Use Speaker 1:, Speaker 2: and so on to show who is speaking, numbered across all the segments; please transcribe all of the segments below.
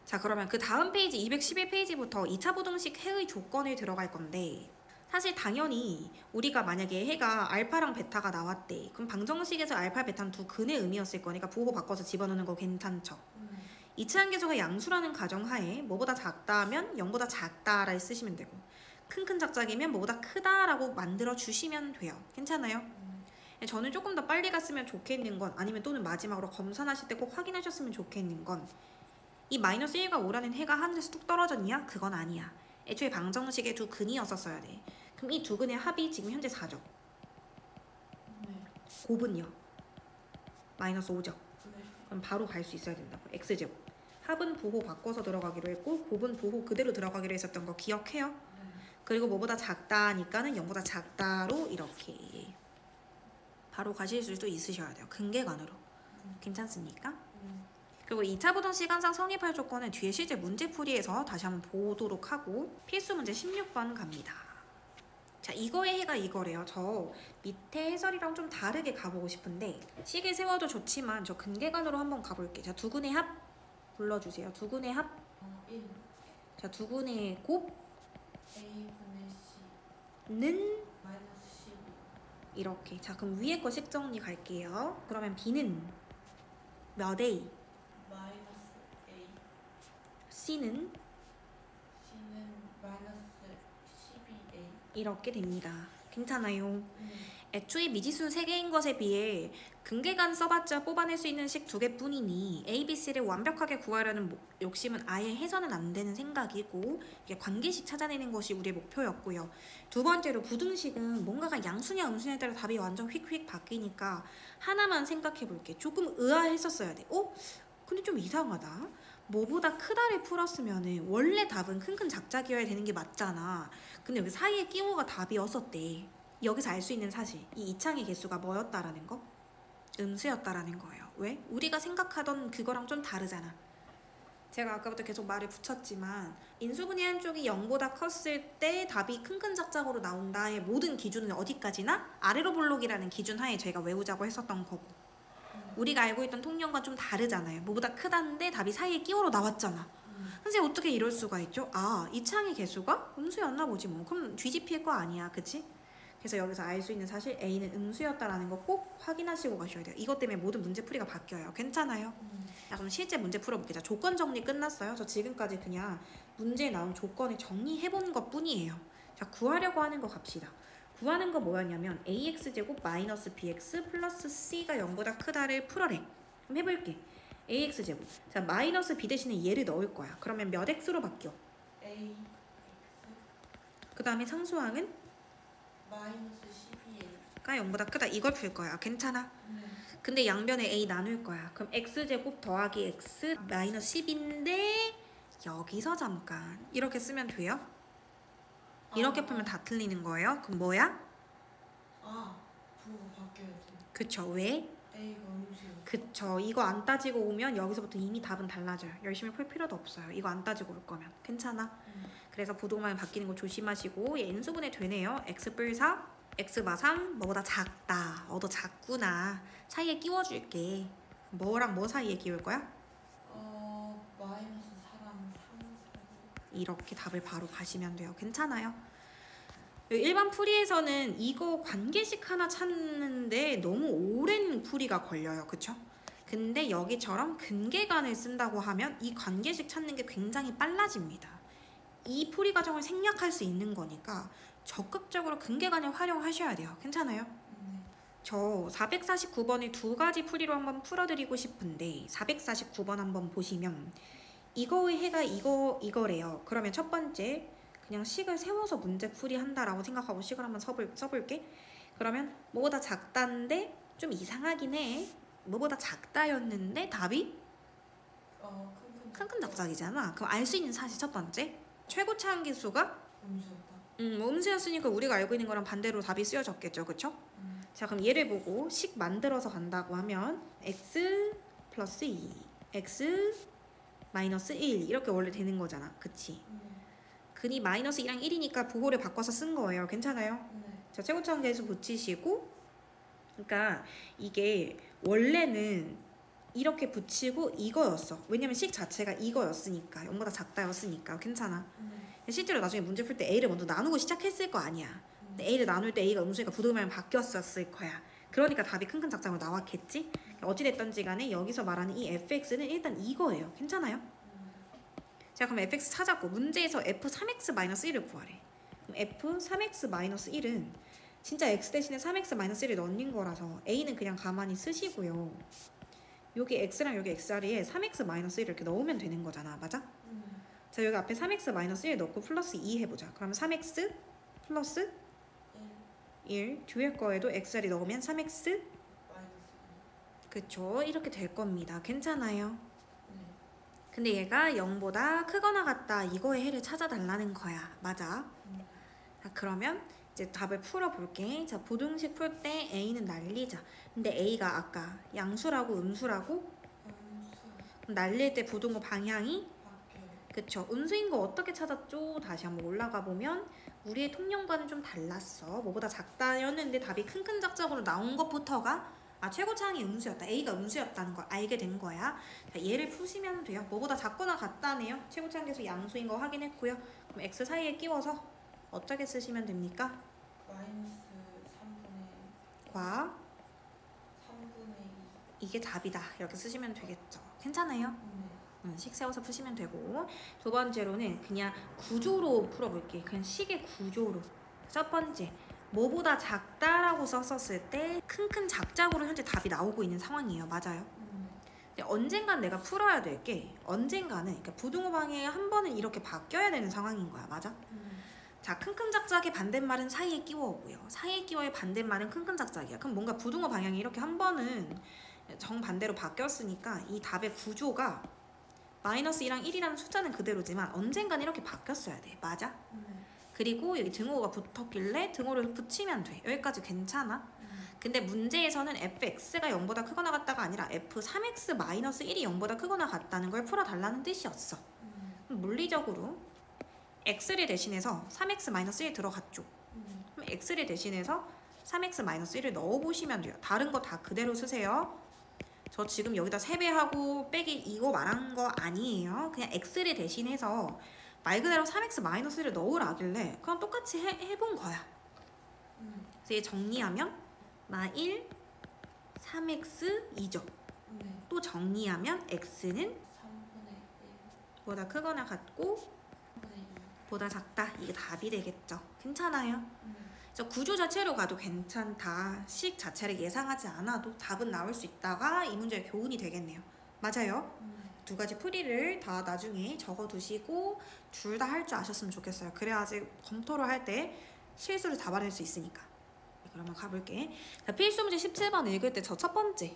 Speaker 1: 자, 그러면 그 다음 페이지 211페이지부터 2차 부등식 해의 조건에 들어갈 건데, 사실 당연히 우리가 만약에 해가 알파랑 베타가 나왔대. 그럼 방정식에서 알파, 베타는 두 근의 의미였을 거니까 부호 바꿔서 집어넣는 거 괜찮죠? 이차한 계수가 양수라는 가정하에 뭐보다 작다면 0보다 작다를 쓰시면 되고, 큰 작작이면 뭐보다 크다라고 만들어 주시면 돼요. 괜찮아요? 저는 조금 더 빨리 갔으면 좋겠는 건, 아니면 또는 마지막으로 검산하실 때 꼭 확인하셨으면 좋겠는 건, 이 마이너스 1과 5라는 해가 하늘에서 뚝 떨어졌냐? 그건 아니야. 애초에 방정식의 두 근이었었어야 돼. 그럼 이 두 근의 합이 지금 현재 4죠. 곱은요? 마이너스 5죠. 그럼 바로 갈 수 있어야 된다고. x제곱. 합은 부호 바꿔서 들어가기로 했고, 곱은 부호 그대로 들어가기로 했었던 거 기억해요? 그리고 뭐보다 작다니까는 0보다 작다로 이렇게 바로 가실 수도 있으셔야 돼요. 근계관으로. 괜찮습니까? 그리고 2차 부등식 항상 성립할 조건은 뒤에 실제 문제풀이에서 다시 한번 보도록 하고, 필수 문제 16번 갑니다. 자, 이거의 해가 이거래요. 저 밑에 해설이랑 좀 다르게 가보고 싶은데, 식을 세워도 좋지만 저 근계관으로 한번 가볼게요. 자, 두 근의 합 불러주세요. 두 근의 합.
Speaker 2: 1.
Speaker 1: 자, 두 근의 곱.
Speaker 2: A분의
Speaker 1: 는
Speaker 2: 마이너스 12.
Speaker 1: 이렇게. 자, 그럼 위에 거 식 정리 갈게요. 그러면 B는 몇 A?
Speaker 2: 마이너스 A.
Speaker 1: C는
Speaker 2: C는 마이너스 12A.
Speaker 1: 이렇게 됩니다. 괜찮아요. 애초에 미지수 3개인 것에 비해 근계관 써봤자 뽑아낼 수 있는 식 2개뿐이니 A, B, C를 완벽하게 구하려는 욕심은 아예 해서는 안 되는 생각이고, 이게 관계식 찾아내는 것이 우리의 목표였고요. 두 번째로 부등식은 뭔가가 양수냐 음수냐에 따라 답이 완전 휙휙 바뀌니까 하나만 생각해 볼게. 조금 의아했었어야 돼. 근데 좀 이상하다. 뭐보다 크다를 풀었으면 원래 답은 큰 작작이어야 되는 게 맞잖아. 근데 여기 사이에 끼워가 답이었었대. 여기서 알 수 있는 사실, 이 이창의 개수가 뭐였다라는 거? 음수였다라는 거예요. 왜? 우리가 생각하던 그거랑 좀 다르잖아. 제가 아까부터 계속 말을 붙였지만, 인수분해 한쪽이 0보다 컸을 때 답이 큰 작작으로 나온다의 모든 기준은 어디까지나 아래로 볼록이라는 기준 하에 저희가 외우자고 했었던 거고, 우리가 알고 있던 통념과 좀 다르잖아요. 뭐보다 크다는데 답이 사이에 끼워로 나왔잖아. 선생님 어떻게 이럴 수가 있죠? 이창의 개수가 음수였나 보지 뭐. 그럼 뒤집힐 거 아니야, 그치? 그래서 여기서 알 수 있는 사실 A는 음수였다라는 거 꼭 확인하시고 가셔야 돼요. 이것 때문에 모든 문제풀이가 바뀌어요. 괜찮아요? 자, 그럼 실제 문제 풀어볼게요. 자, 조건 정리 끝났어요. 저 지금까지 그냥 문제에 나온 조건을 정리해본 것 뿐이에요. 자, 구하려고 하는 거 갑시다. 구하는 거 뭐였냐면 ax제곱 마이너스 bx 플러스 c가 0보다 크다를 풀어래. 그럼 해볼게. ax제곱. 자, 마이너스 b 대신에 얘를 넣을 거야. 그러면 몇 x로 바뀌어?
Speaker 2: A.
Speaker 1: 그 다음에 상수항은
Speaker 2: 마이너스 12A.
Speaker 1: 가 0보다 크다. 이걸 풀 거야. 괜찮아? 근데 양변에 a 나눌 거야. 그럼 x제곱 더하기 x 마이너스 10인데 여기서 잠깐 이렇게 쓰면 돼요? 이렇게 풀면 다 틀리는 거예요. 그럼 뭐야?
Speaker 2: 부호 바뀌어야 돼.
Speaker 1: 그쵸. 왜?
Speaker 2: A가 음수야.
Speaker 1: 그쵸. 이거 안 따지고 오면 여기서부터 이미 답은 달라져요. 열심히 풀 필요도 없어요. 이거 안 따지고 올 거면. 괜찮아? 그래서 부동만 바뀌는 거 조심하시고, 얘 n수분해 되네요. x 뿔 4, x 마상 뭐보다 작다. 너 작구나. 사이에 끼워줄게. 뭐랑 뭐 사이에 끼울 거야?
Speaker 2: 마이너스 4랑 3.
Speaker 1: 이렇게 답을 바로 가시면 돼요. 괜찮아요? 일반 풀이에서는 이거 관계식 하나 찾는데 너무 오랜 풀이가 걸려요. 그쵸? 근데 여기처럼 근계관을 쓴다고 하면 이 관계식 찾는 게 굉장히 빨라집니다. 이 풀이 과정을 생략할 수 있는 거니까 적극적으로 근계관을 활용하셔야 돼요. 괜찮아요? 저 449번의 두 가지 풀이로 한번 풀어드리고 싶은데, 449번 한번 보시면 이거의 해가 이거래요. 그러면 첫 번째 그냥 식을 세워서 문제 풀이 한다라고 생각하고 식을 한번 써볼게. 그러면 뭐보다 작다인데 좀 이상하긴 해. 뭐보다 작다였는데 답이 큰 작작이잖아. 그럼 알 수 있는 사실 첫 번째, 최고차 함계수가
Speaker 2: 음수였다.
Speaker 1: 음수였으니까 우리가 알고 있는 거랑 반대로 답이 쓰여졌겠죠. 그쵸? 자, 그럼 얘를 보고 식 만들어서 간다고 하면 x 플러스 2, x 마이너스 1 이렇게 원래 되는 거잖아. 그치? 근이 마이너스 2랑 1이니까 부호를 바꿔서 쓴 거예요. 괜찮아요? 자, 최고차 함계수 붙이시고, 그러니까 이게 원래는 이렇게 붙이고 이거였어. 왜냐면 식 자체가 이거였으니까 0보다 작다였으니까 괜찮아. 실제로 나중에 문제 풀 때 A를 먼저 나누고 시작했을 거 아니야. 근데 A를 나눌 때 A가 음수니까 부등호방향 바뀌었었을 거야. 그러니까 답이 큰 작작으로 나왔겠지. 어찌됐던지 간에 여기서 말하는 이 fx는 일단 이거예요. 괜찮아요? 자, 그럼 fx 찾았고 문제에서 f3x-1을 구하래. 그럼 f3x-1은 진짜 x 대신에 3x-1을 넣는 거라서 a는 그냥 가만히 쓰시고요. 여기 x랑 여기 x 자리에 3x-1을 이렇게 넣으면 되는 거잖아. 맞아? 자, 여기 앞에 3x-1 넣고 플러스 2 해보자. 그러면 3x 플러스 1 뒤에 거에도 x 자리 넣으면 3x 그쵸? 이렇게 될 겁니다. 괜찮아요? 근데 얘가 0보다 크거나 같다 이거의 해를 찾아달라는 거야. 맞아? 자, 그러면 이제 답을 풀어볼게. 자, 부등식 풀 때 A는 날리자. 근데 A가 아까 양수라고 음수라고? 날릴 때 부등호 방향이? 그쵸? 음수인 거 어떻게 찾았죠? 다시 한번 올라가 보면 우리의 통념과는 좀 달랐어. 뭐보다 작다였는데 답이 큰 작작으로 나온 것부터가 최고차항이 음수였다. A가 음수였다는 걸 알게 된 거야. 자, 얘를 푸시면 돼요. 뭐보다 작거나 같다네요. 최고차항에서 양수인 거 확인했고요. 그럼 x 사이에 끼워서 어떻게 쓰시면 됩니까?
Speaker 2: 마이너스 3분의
Speaker 1: 과
Speaker 2: 3분의 2.
Speaker 1: 이게 답이다. 이렇게 쓰시면 되겠죠. 괜찮아요?
Speaker 2: 네.
Speaker 1: 식 세워서 푸시면 되고 두 번째로는 그냥 구조로 풀어볼게. 그냥 식의 구조로. 첫 번째 뭐보다 작다라고 썼었을 때 큰 작작으로 현재 답이 나오고 있는 상황이에요. 맞아요? 근데 언젠간 내가 풀어야 될 게 언젠가는 그러니까 부등호 방향이 한 번은 이렇게 바뀌어야 되는 상황인 거야. 맞아? 자, 큰 작작의 반대말은 사이에 끼워 오고요. 사이에 끼워의 반대말은 큰 작작이야. 그럼 뭔가 부등호 방향이 이렇게 한 번은 정반대로 바뀌었으니까 이 답의 구조가 마이너스 2랑 1이라는 숫자는 그대로지만 언젠간 이렇게 바뀌었어야 돼. 맞아? 그리고 여기 등호가 붙었길래 등호를 붙이면 돼. 여기까지 괜찮아? 근데 문제에서는 fx가 0보다 크거나 같다가 아니라 f3x-1이 0보다 크거나 같다는 걸 풀어달라는 뜻이었어. 그럼 물리적으로 x를 대신해서 3x-1 들어갔죠. 그럼 x를 대신해서 3x-1을 넣어보시면 돼요. 다른 거 다 그대로 쓰세요. 저 지금 여기다 세배하고 빼기 이거 말한 거 아니에요. 그냥 x를 대신해서 말 그대로 3x-를 넣으라길래 그냥 똑같이 해본 거야. 그래서 얘 정리하면 마1 3x2죠. 또 정리하면 x는
Speaker 2: 3분의 1.
Speaker 1: 보다 크거나 같고
Speaker 2: 3분의 2.
Speaker 1: 보다 작다. 이게 답이 되겠죠. 괜찮아요? 그래서 구조 자체로 가도 괜찮다. 식 자체를 예상하지 않아도 답은 나올 수 있다가 이 문제의 교훈이 되겠네요. 맞아요? 두 가지 풀이를 다 나중에 적어두시고 둘 다 할 줄 아셨으면 좋겠어요. 그래야지 검토를 할 때 실수를 잡아낼 수 있으니까. 그러면 가볼게. 자, 필수 문제 17번 읽을 때 저 첫 번째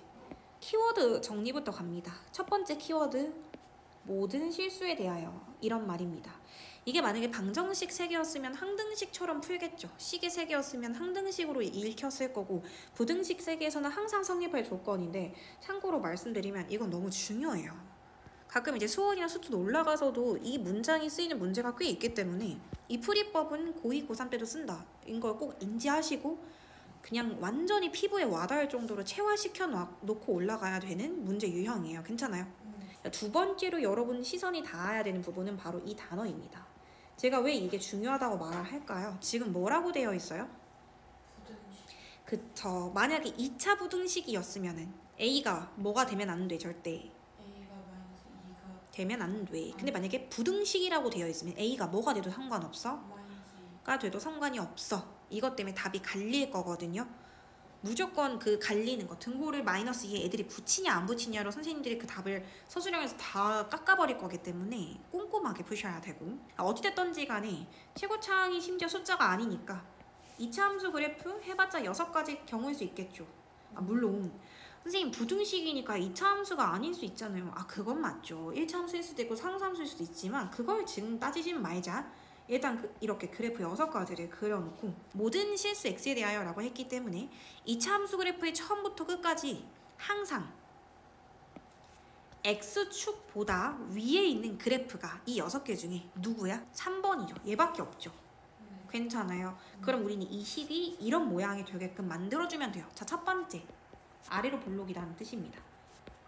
Speaker 1: 키워드 정리부터 갑니다. 첫 번째 키워드 모든 실수에 대하여 이런 말입니다. 이게 만약에 방정식 3개였으면 항등식처럼 풀겠죠. 식이 3개였으면 항등식으로 읽혔을 거고 부등식 3개에서는 항상 성립할 조건인데 참고로 말씀드리면 이건 너무 중요해요. 가끔 이제 수원이나 수투 올라가서도 이 문장이 쓰이는 문제가 꽤 있기 때문에 이 풀이법은 고2, 고3 때도 쓴다. 이걸 꼭 인지하시고 그냥 완전히 피부에 와닿을 정도로 체화시켜 놓고 올라가야 되는 문제 유형이에요. 괜찮아요? 두 번째로 여러분 시선이 닿아야 되는 부분은 바로 이 단어입니다. 제가 왜 이게 중요하다고 말을 할까요? 지금 뭐라고 되어 있어요?
Speaker 2: 부등식.
Speaker 1: 그쵸. 만약에 2차 부등식이었으면은 A가 뭐가 되면 안 돼, 절대.
Speaker 2: A가 마이너스 2가
Speaker 1: 되면 안 돼. 근데 만약에 부등식이라고 되어 있으면 A가 뭐가 돼도 상관없어?
Speaker 2: 마이너스 2.
Speaker 1: 가 돼도 상관이 없어. 이것 때문에 답이 갈릴 거거든요. 무조건 그 갈리는 거 등호를 마이너스 2에 애들이 붙이냐 안 붙이냐로 선생님들이 그 답을 서술형에서 다 깎아버릴 거기 때문에 꼼꼼하게 푸셔야 되고 어찌됐던지 간에 최고차항이 심지어 숫자가 아니니까 2차 함수 그래프 해봤자 6가지 경우일 수 있겠죠. 물론 선생님 부등식이니까 2차 함수가 아닐 수 있잖아요. 그건 맞죠. 1차 함수일 수도 있고 상수 함수일 수도 있지만 그걸 지금 따지진 말자. 일단 이렇게 그래프 6가지를 그려놓고 모든 실수 x에 대하여 라고 했기 때문에 2차 함수 그래프의 처음부터 끝까지 항상 x축보다 위에 있는 그래프가 이 6개 중에 누구야? 3번이죠. 얘밖에 없죠. 괜찮아요. 그럼 우리는 이 식이 이런 모양이 되게끔 만들어주면 돼요. 자, 첫 번째 아래로 볼록이라는 뜻입니다.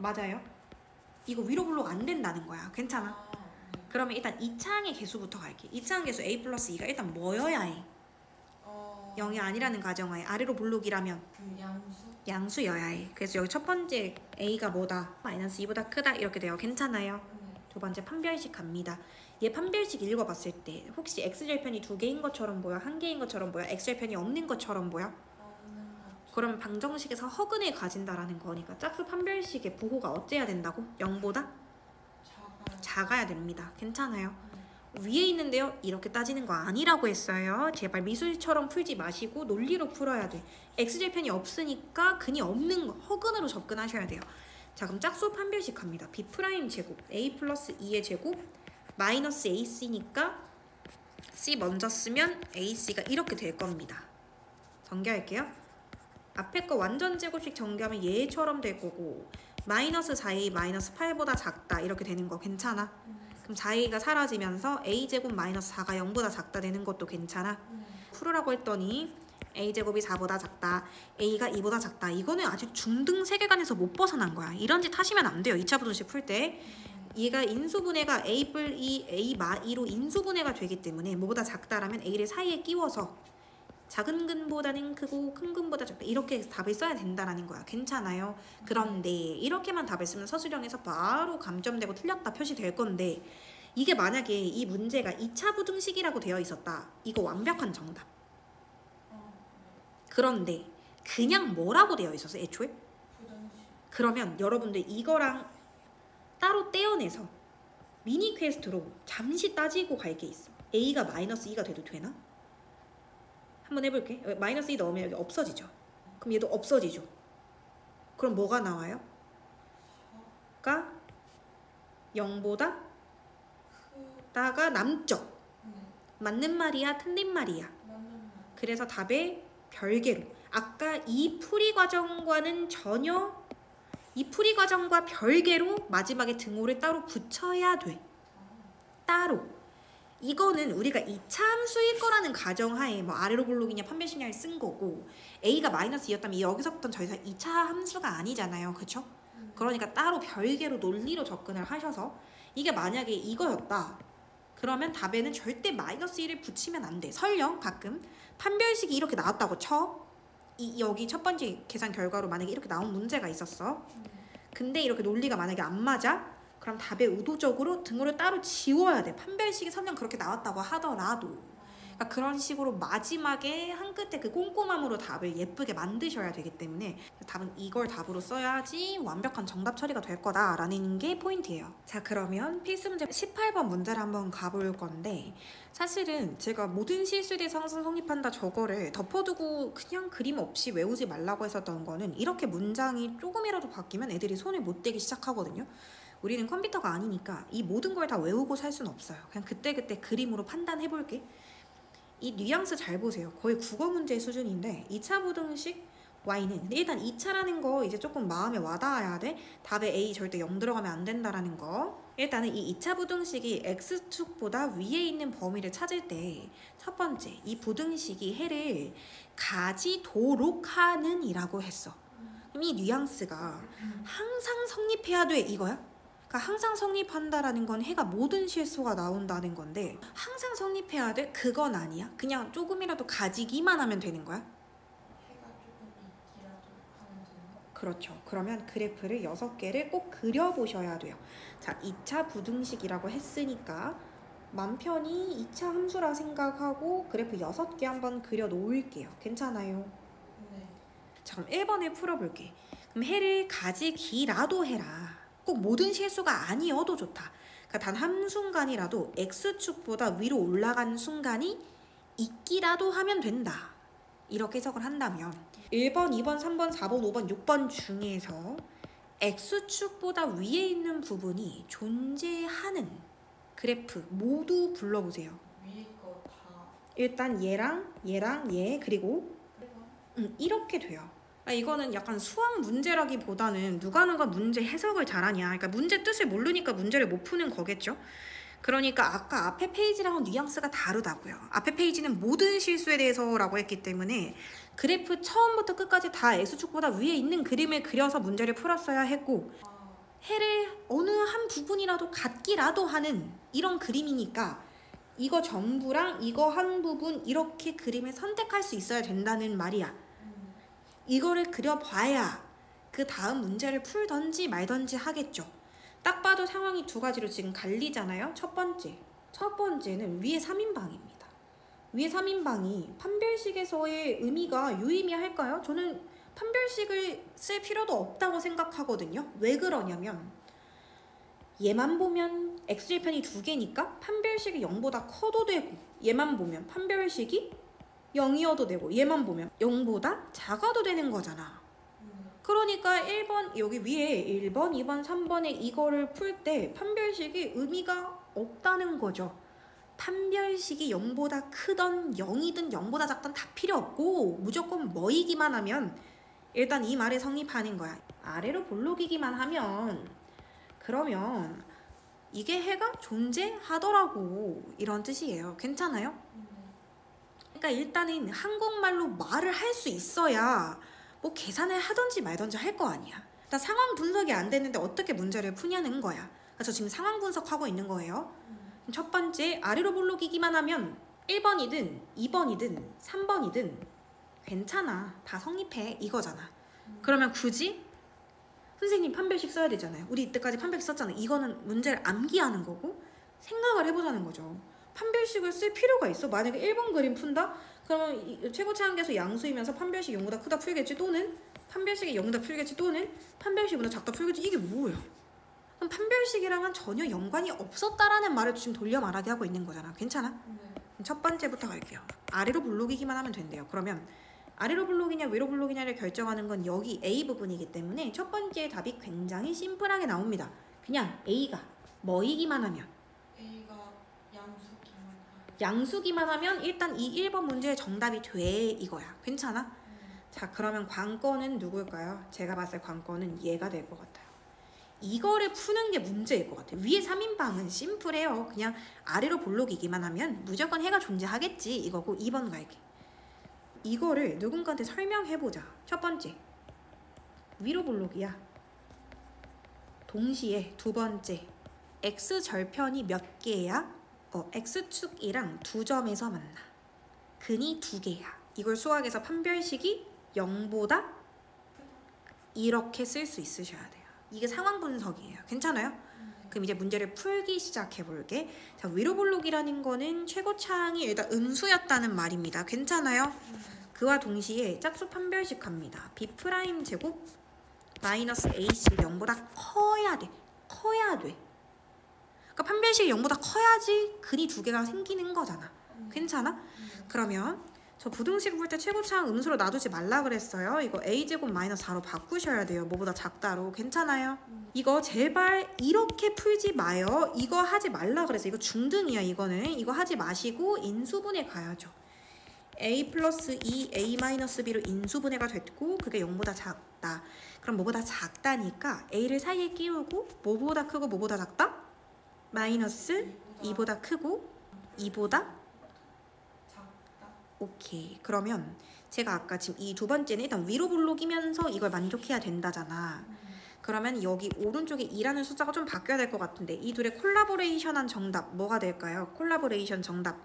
Speaker 1: 맞아요. 이거 위로 블록 안 된다는 거야. 괜찮아.
Speaker 2: 아, 네.
Speaker 1: 그러면 일단 2차항의 개수부터 갈게. 2차항 개수 a 플러스 2가 일단 뭐여야 해? 0이 아니라는 가정하에 아래로 블록이라면
Speaker 2: 그 양수?
Speaker 1: 양수여야 해. 그래서 여기 첫 번째 a가 뭐다? 마이너스 2보다 크다 이렇게 돼요. 괜찮아요.
Speaker 2: 네.
Speaker 1: 두 번째 판별식 갑니다. 얘 판별식 읽어봤을 때 혹시 x절편이 두 개인 것처럼 보여? 한 개인 것처럼 보여? x절편이 없는 것처럼 보여?
Speaker 2: 없는 것.
Speaker 1: 그러면 방정식에서 허근을 가진다라는 거니까 짝수 판별식의 부호가 어째야 된다고? 0보다
Speaker 2: 작아요.
Speaker 1: 작아야 됩니다. 괜찮아요.
Speaker 2: 네.
Speaker 1: 위에 있는데요. 이렇게 따지는 거 아니라고 했어요. 제발 미술처럼 풀지 마시고 논리로 풀어야 돼. x절편이 없으니까 근이 없는 거 허근으로 접근하셔야 돼요. 자 그럼 짝수 판별식 갑니다. b 프라임 제곱 a 플러스 2의 제곱 마이너스 ac니까 c 먼저 쓰면 ac가 이렇게 될 겁니다. 전개할게요. 앞에 거 완전 제곱식 전개하면 얘처럼 될 거고 마이너스 4a 마이너스 8보다 작다 이렇게 되는 거 괜찮아? 그럼 4a가 사라지면서 a제곱 마이너스 4가 0보다 작다 되는 것도 괜찮아? 풀으라고 했더니 a제곱이 4보다 작다 a가 2보다 작다 이거는 아직 중등 세계관에서 못 벗어난 거야. 이런 짓 하시면 안 돼요. 2차 부등식 풀 때 얘가 인수분해가 a 뿔 2 a 마 2로 인수분해가 되기 때문에 뭐보다 작다라면 a를 사이에 끼워서 작은 근보다는 크고 큰 근보다 작다 이렇게 답을 써야 된다라는 거야. 괜찮아요. 그런데 이렇게만 답을 쓰면 서술형에서 바로 감점되고 틀렸다 표시될 건데 이게 만약에 이 문제가 2차 부등식이라고 되어 있었다. 이거 완벽한 정답. 그런데 그냥 뭐라고 되어 있었어 애초에?
Speaker 2: 부등식.
Speaker 1: 그러면 여러분들 이거랑 따로 떼어내서 미니 퀘스트로 잠시 따지고 갈 게 있어. a가 마이너스 2가 돼도 되나? 한번 해볼게. 마이너스 2 넣으면 여기 없어지죠. 그럼 얘도 없어지죠. 그럼 뭐가 나와요? 가 0보다 다가 남죠.
Speaker 2: 네.
Speaker 1: 맞는 말이야 틀린 말이야?
Speaker 2: 맞는 말.
Speaker 1: 그래서 답에 별개로 아까 이 풀이 과정과는 전혀 이 풀이 과정과 별개로 마지막에 등호를 따로 붙여야 돼. 따로. 이거는 우리가 2차 함수일 거라는 가정하에 뭐 아래로 블록이냐 판별식냐를 쓴 거고 a가 마이너스 2였다면 여기서부터는 더 이상 2차 함수가 아니잖아요. 그쵸? 그러니까 따로 별개로 논리로 접근을 하셔서 이게 만약에 이거였다. 그러면 답에는 절대 마이너스 1을 붙이면 안 돼. 설령 가끔 판별식이 이렇게 나왔다고 쳐. 여기 첫 번째 계산 결과로 만약에 이렇게 나온 문제가 있었어. 근데 이렇게 논리가 만약에 안 맞아? 그럼 답에 의도적으로 등호를 따로 지워야 돼. 판별식이 설령 그렇게 나왔다고 하더라도. 그러니까 그런 식으로 마지막에 한 끝에 그 꼼꼼함으로 답을 예쁘게 만드셔야 되기 때문에 답은 이걸 답으로 써야지 완벽한 정답 처리가 될 거다라는 게 포인트예요. 자 그러면 필수 문제 18번 문제를 한번 가볼 건데 사실은 제가 모든 실수에 상승 성립한다 저거를 덮어두고 그냥 그림 없이 외우지 말라고 했었던 거는 이렇게 문장이 조금이라도 바뀌면 애들이 손을 못 대기 시작하거든요. 우리는 컴퓨터가 아니니까 이 모든 걸 다 외우고 살 수는 없어요. 그냥 그때그때 그림으로 판단해볼게. 이 뉘앙스 잘 보세요. 거의 국어 문제 수준인데 2차 부등식 y는 근데 일단 2차라는 거 이제 조금 마음에 와닿아야 돼. 답에 a 절대 0 들어가면 안 된다라는 거. 일단은 이 2차 부등식이 x축보다 위에 있는 범위를 찾을 때 첫 번째 이 부등식이 해를 가지도록 하는 이라고 했어. 그럼 이 뉘앙스가 항상 성립해야 돼 이거야? 그러니까 항상 성립한다라는 건 해가 모든 실수가 나온다는 건데 항상 성립해야 돼? 그건 아니야. 그냥 조금이라도 가지기만 하면 되는 거야?
Speaker 2: 해가 조금 있기라도 하면 되나?
Speaker 1: 그렇죠. 그러면 그래프를 6개를 꼭 그려보셔야 돼요. 자, 2차 부등식이라고 했으니까 맘 편히 2차 함수라 생각하고 그래프 6개 한번 그려놓을게요. 괜찮아요?
Speaker 2: 네.
Speaker 1: 자, 그럼 1번을 풀어볼게. 그럼 해를 가지기라도 해라. 꼭 모든 실수가 아니어도 좋다. 그러니까 단 한순간이라도 x축보다 위로 올라간 순간이 있기라도 하면 된다. 이렇게 해석을 한다면 1번, 2번, 3번, 4번, 5번, 6번 중에서 x축보다 위에 있는 부분이 존재하는 그래프 모두 불러보세요.
Speaker 2: 위에 거 다.
Speaker 1: 일단 얘랑 얘 그리고 이렇게 돼요. 그러니까 이거는 약간 수학 문제라기보다는 누가 문제 해석을 잘하냐. 그러니까 문제 뜻을 모르니까 문제를 못 푸는 거겠죠. 그러니까 아까 앞에 페이지랑은 뉘앙스가 다르다고요. 앞에 페이지는 모든 실수에 대해서라고 했기 때문에 그래프 처음부터 끝까지 다 x축보다 위에 있는 그림을 그려서 문제를 풀었어야 했고 해를 어느 한 부분이라도 같기라도 하는 이런 그림이니까 이거 전부랑 이거 한 부분 이렇게 그림을 선택할 수 있어야 된다는 말이야. 이거를 그려봐야 그 다음 문제를 풀던지 말던지 하겠죠. 딱 봐도 상황이 두 가지로 지금 갈리잖아요. 첫 번째는 위에 3인방입니다. 위에 3인방이 판별식에서의 의미가 유의미할까요? 저는 판별식을 쓸 필요도 없다고 생각하거든요. 왜 그러냐면 얘만 보면 x절편이 두 개니까 판별식이 0보다 커도 되고, 얘만 보면 판별식이 0이어도 되고, 얘만 보면 0보다 작아도 되는 거잖아. 그러니까 1번 여기 위에 1번, 2번, 3번에 이거를 풀 때 판별식이 의미가 없다는 거죠. 판별식이 0보다 크던 0이든 0보다 작던 다 필요 없고 무조건 뭐이기만 하면 일단 이 말에 성립하는 거야. 아래로 볼록이기만 하면 그러면 이게 해가 존재하더라고, 이런 뜻이에요. 괜찮아요? 그러니까 일단은 한국말로 말을 할 수 있어야 뭐 계산을 하던지 말던지 할 거 아니야. 일단 상황 분석이 안 됐는데 어떻게 문제를 푸냐는 거야. 저 지금 상황 분석하고 있는 거예요. 첫 번째, 아래로 볼록이기만 하면 1번이든 2번이든 3번이든 괜찮아, 다 성립해, 이거잖아. 그러면 굳이 선생님 판별식 써야 되잖아요. 우리 이때까지 판별식 썼잖아요. 이거는 문제를 암기하는 거고 생각을 해보자는 거죠. 판별식을 쓸 필요가 있어? 만약에 1번 그림 푼다? 그러면 최고치 한계에서 양수이면서 판별식이 0보다 크다 풀겠지, 또는 판별식이 0보다 풀겠지, 또는 판별식이 0보다 작다 풀겠지. 이게 뭐야? 그럼 판별식이랑은 전혀 연관이 없었다라는 말을 지금 돌려 말하게 하고 있는 거잖아. 괜찮아? 첫 번째부터 갈게요. 아래로 볼록이기만 하면 된대요. 그러면 아래로 볼록이냐 위로 볼록이냐를 결정하는 건 여기 A 부분이기 때문에 첫 번째 답이 굉장히 심플하게 나옵니다. 그냥 A가 뭐이기만 하면,
Speaker 2: A가
Speaker 1: 양수기만 하면 일단 이 1번 문제의 정답이 돼, 이거야. 괜찮아? 자, 그러면 관건은 누굴까요? 제가 봤을 때 관건은 얘가 될 것 같아요. 이거를 푸는 게 문제일 것 같아요. 위에 3인방은 심플해요. 그냥 아래로 볼록이기만 하면 무조건 해가 존재하겠지, 이거고. 2번 갈게. 이거를 누군가한테 설명해보자. 첫 번째, 위로 볼록이야. 동시에 두 번째, x절편이 몇 개야? x축이랑 두 점에서 만나. 근이 두 개야. 이걸 수학에서 판별식이 0보다 이렇게 쓸 수 있으셔야 돼요. 이게 상황 분석이에요. 괜찮아요? 그럼 이제 문제를 풀기 시작해 볼게. 자, 위로 볼록이라는 거는 최고차항이 일단 음수였다는 말입니다. 괜찮아요? 그와 동시에 짝수 판별식 갑니다. b' 제곱 마이너스 ac 0보다 커야 돼. 커야 돼. 그러니까 판별식이 0보다 커야지 근이 두 개가 생기는 거잖아. 괜찮아? 그러면 저 부등식 풀 때 최고차항 음수로 놔두지 말라 그랬어요. 이거 a제곱 마이너스 4로 바꾸셔야 돼요. 뭐보다 작다로. 괜찮아요? 이거 제발 이렇게 풀지 마요. 이거 하지 말라 그랬어요. 이거 중등이야, 이거는. 이거 하지 마시고 인수분해 가야죠. a 플러스 2 a 마이너스 b로 인수분해가 됐고 그게 0보다 작다. 그럼 뭐보다 작다니까 a를 사이에 끼우고 뭐보다 크고 뭐보다 작다? 마이너스 2보다 크고 2보다 오케이. 그러면 제가 아까 지금 이 두 번째는 일단 위로 볼록이면서 이걸 만족해야 된다잖아. 그러면 여기 오른쪽에 2라는 숫자가 좀 바뀌어야 될 것 같은데 이 둘의 콜라보레이션한 정답 뭐가 될까요? 콜라보레이션 정답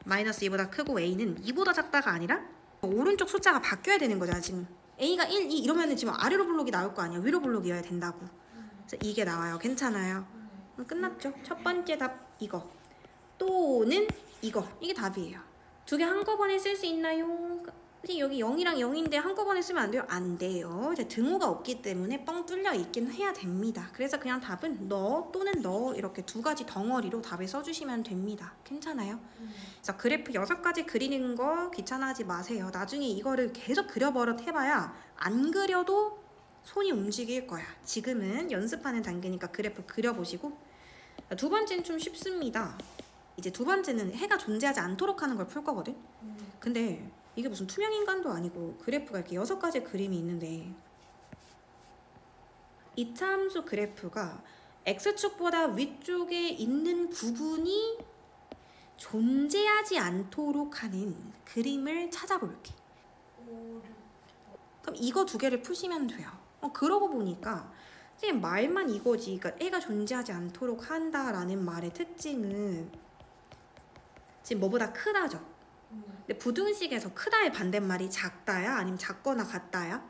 Speaker 1: 마이너스 2보다 크고 a는 2보다 작다가 아니라 오른쪽 숫자가 바뀌어야 되는 거잖아. 지금 a가 1, 2 이러면 지금 아래로 볼록이 나올 거 아니야. 위로 볼록이어야 된다고. 그래서 이게 나와요. 괜찮아요? 끝났죠? 첫 번째 답 이거 또는 이거, 이게 답이에요. 두 개 한꺼번에 쓸 수 있나요? 여기 0이랑 0인데 한꺼번에 쓰면 안 돼요? 안 돼요. 등호가 없기 때문에 뻥 뚫려 있긴 해야 됩니다. 그래서 그냥 답은 너 또는 너 이렇게 두 가지 덩어리로 답을 써주시면 됩니다. 괜찮아요? 그래서 그래프 6가지 그리는 거 귀찮아하지 마세요. 나중에 이거를 계속 그려버릇 해봐야 안 그려도 손이 움직일 거야. 지금은 연습하는 단계니까 그래프 그려보시고. 두 번째는 좀 쉽습니다. 이제 두 번째는 해가 존재하지 않도록 하는 걸 풀 거거든. 근데 이게 무슨 투명인간도 아니고 그래프가 이렇게 6가지 그림이 있는데 이차 함수 그래프가 x축보다 위쪽에 있는 부분이 존재하지 않도록 하는 그림을 찾아볼게. 그럼 이거 두 개를 푸시면 돼요. 그러고 보니까 선생님 말만 이거지. 그러니까 애가 존재하지 않도록 한다라는 말의 특징은 지금 뭐보다 크다죠. 근데 부등식에서 크다의 반대말이 작다야? 아니면 작거나 같다야?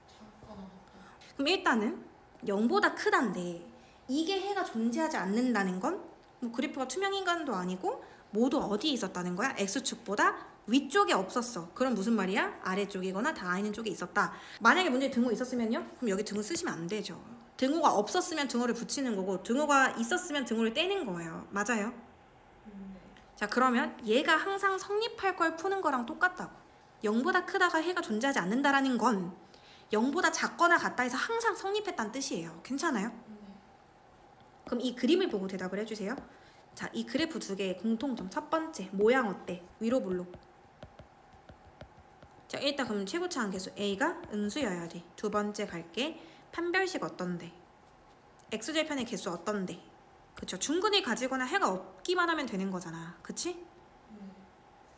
Speaker 2: 작거나 같다.
Speaker 1: 그럼 일단은 0보다 크다인데 이게 해가 존재하지 않는다는 건 뭐 그래프가 투명인간도 아니고 모두 어디에 있었다는 거야? X축보다 위쪽에 없었어. 그럼 무슨 말이야? 아래쪽이거나 닿아 있는 쪽에 있었다. 만약에 문제에 등호 있었으면요? 그럼 여기 등호 쓰시면 안 되죠. 등호가 없었으면 등호를 붙이는 거고 등호가 있었으면 등호를 떼는 거예요. 맞아요? 자, 그러면 얘가 항상 성립할 걸 푸는 거랑 똑같다고. 0보다 크다가 해가 존재하지 않는다라는 건 0보다 작거나 같다 해서 항상 성립했다는 뜻이에요. 괜찮아요? 그럼 이 그림을 보고 대답을 해주세요. 자, 이 그래프 두 개의 공통점. 첫 번째, 모양 어때? 위로 볼록. 자, 일단 그럼 최고차 함계수 A가 음수여야 돼. 두 번째 갈게. 판별식 어떤데? x절편의 개수 어떤데? 그쵸? 중근을 가지거나 해가 없기만 하면 되는 거잖아. 그치?